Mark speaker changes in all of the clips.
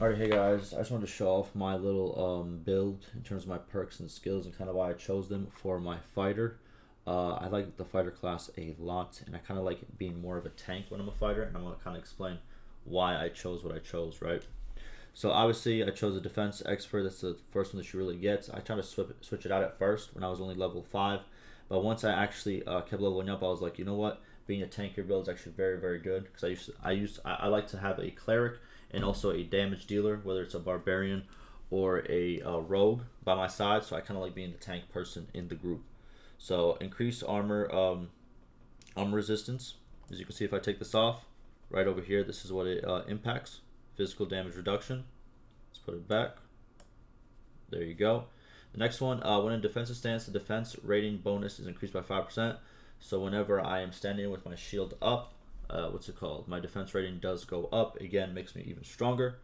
Speaker 1: Alright, hey guys, I just wanted to show off my little build in terms of my perks and skills and kind of why I chose them for my fighter. I like the fighter class a lot, and I kind of like being more of a tank when I'm a fighter, and I'm going to kind of explain why I chose what I chose, right? So obviously I chose a defense expert. That's the first one that you really get. I tried to switch it out at first when I was only level 5, but once I actually kept leveling up, I was like, you know what? Being a tanker build is actually very, very good because I like to have a cleric and also a damage dealer, whether it's a barbarian or a rogue by my side. So I kind of like being the tank person in the group. So increased armor resistance. As you can see, if I take this off, right over here, this is what it impacts. Physical damage reduction. Let's put it back. There you go. The next one, when in defensive stance, the defense rating bonus is increased by 5%. So whenever I am standing with my shield up, what's it called? My defense rating does go up. Again, makes me even stronger.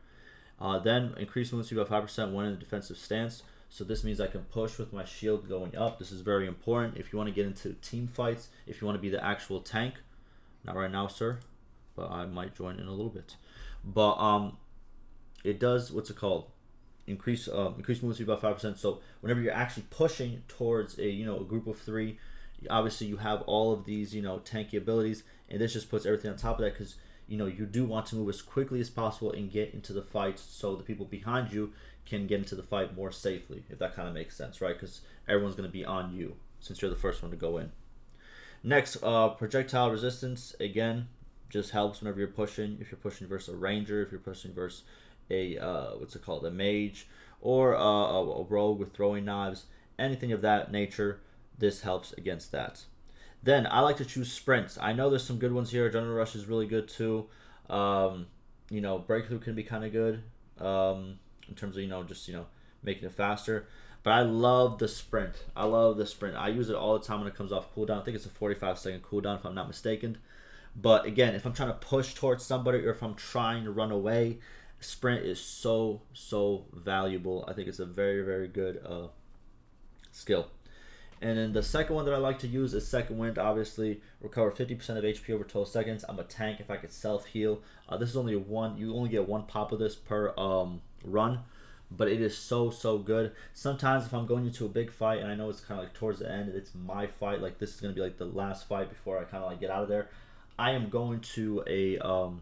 Speaker 1: Then increase movement speed by 5% when in the defensive stance. So this means I can push with my shield going up. This is very important if you want to get into team fights, if you want to be the actual tank. Not right now, sir, but I might join in a little bit. But it does, what's it called? Increase movement speed by 5%. So whenever you're actually pushing towards a group of 3, obviously you have all of these tanky abilities, and this just puts everything on top of that because you do want to move as quickly as possible and get into the fight so the people behind you can get into the fight more safely, if that kind of makes sense, right? Because everyone's going to be on you since you're the first one to go in. Next, projectile resistance, again, just helps whenever you're pushing. If you're pushing versus a ranger, if you're pushing versus a what's it called, a mage, or a rogue with throwing knives, anything of that nature, this helps against that. Then I like to choose sprints. I know there's some good ones here. Adrenaline Rush is really good too. Breakthrough can be kind of good in terms of just making it faster. But I love the sprint. I love the sprint. I use it all the time when it comes off cooldown. I think it's a 45-second cooldown if I'm not mistaken. But again, if I'm trying to push towards somebody or if I'm trying to run away, sprint is so valuable. I think it's a very, very good skill. And then the second one that I like to use is Second Wind. Obviously, recover 50% of HP over 12 seconds. I'm a tank if I could self-heal. This is only one. You only get one pop of this per run, but it is so good. Sometimes if I'm going into a big fight and I know it's kind of like towards the end, it's my fight. Like this is gonna be like the last fight before I kind of like get out of there. I am going to I'm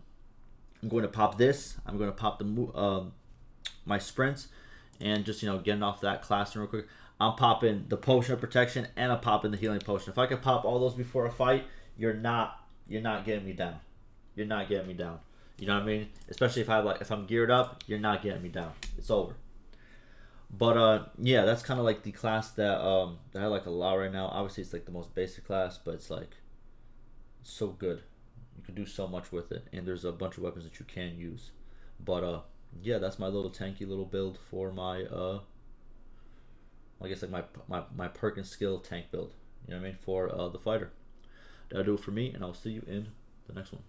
Speaker 1: going to pop this. I'm going to pop the my sprints and just getting off that class real quick. I'm popping the potion of protection and I'm popping the healing potion. If I could pop all those before a fight, you're not getting me down. You're not getting me down. You know what I mean? Especially if I'm geared up, you're not getting me down. It's over. But yeah, that's kind of like the class that that I like a lot right now. Obviously, it's like the most basic class, but it's like so good. You can do so much with it, and there's a bunch of weapons that you can use. But yeah, that's my little tanky little build for my I guess like my perk and skill tank build. You know what I mean, for the fighter. That'll do it for me, and I'll see you in the next one.